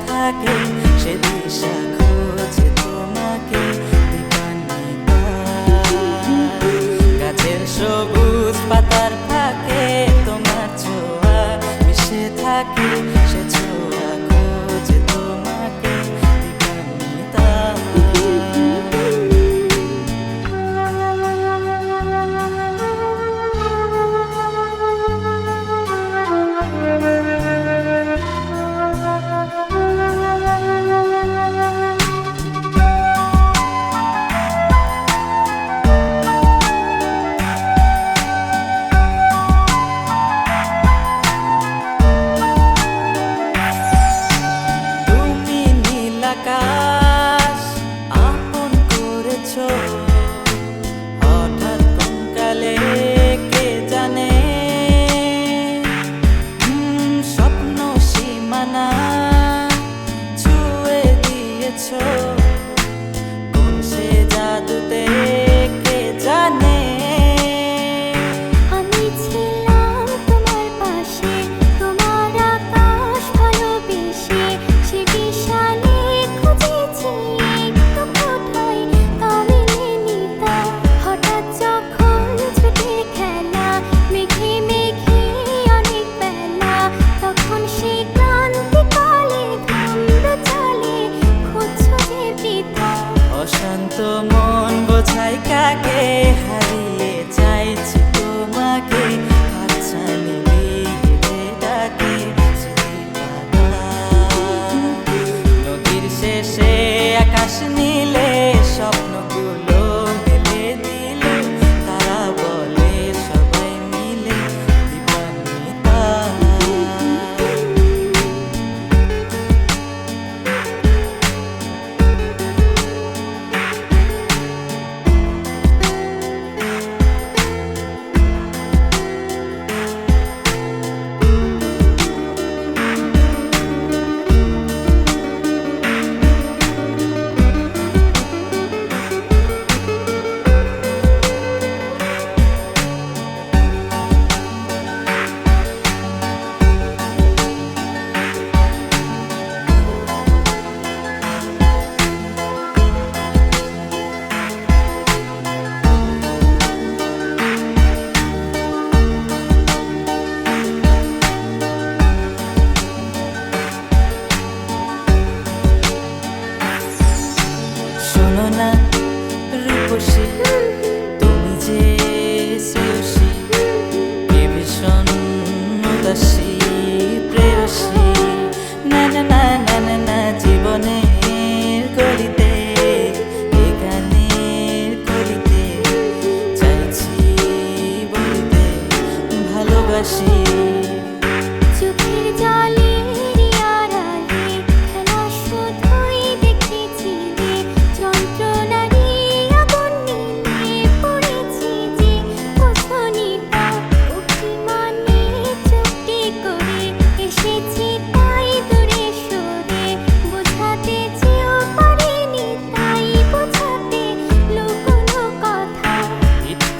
থাকে সে দিশা খোঁজে তোমাকে দীপান্বিতা। গাছের সবুজ পাতার ফাঁকে তোমার ছোঁয়া মিশে থাকে সে ছোঁয়া খোঁজে তোমাকে দীপান্বিতা। আকাশ আপন করেছো হঠাৎ কোন কালে কে জানে, স্বপ্ন সীমানা ছুঁয়ে দিয়েছো কোন সে জাদুতে কে জানে। আমি ছিলাম তোমার পাশে, তোমার আকাশ ভালোবেসে, সে বিশাল অশান্ত মন বোঝাই কাকে হারিয়ে চাইছি তোমাকে হাতছানি দিয়ে ডাকে নদীর শেষে আকাশ নীলে স্বপ্নগুলো মেলে দিলে তারা বলে সবাই মিলে দীপান্বিতা। না রূপসী তুমি যে শ্রেয়সী কে ভীষণ উদাসী প্রেয়সী না না না না না না জীবনের গলিতে এ গানের কলিতে চাইছি বলিতে ভালোবাসি। চোখের জলে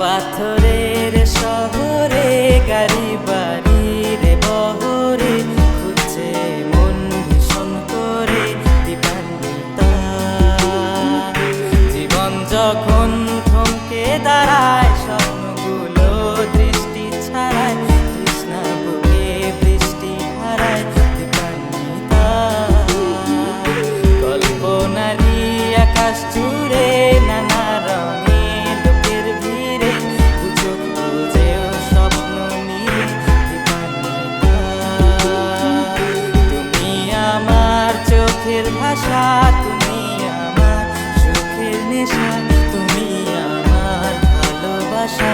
পাথরের শহরে গাড়ি বাড়ির বহরে খুঁজছে মন ভীষণ করে দীপান্বিতা। জীবন যখন থমকে দাঁড়ায় স্বপ্নগুলো দৃষ্টি ছাড়ায় তৃষ্ণা বুকে বৃষ্টি হারায় দীপান্বিতা। কল্পনারি আকাশ জুড়ে নানা রঙে ভাষা তুমি আমার সুখের নেশা তুমি আমার ভালোবাসা।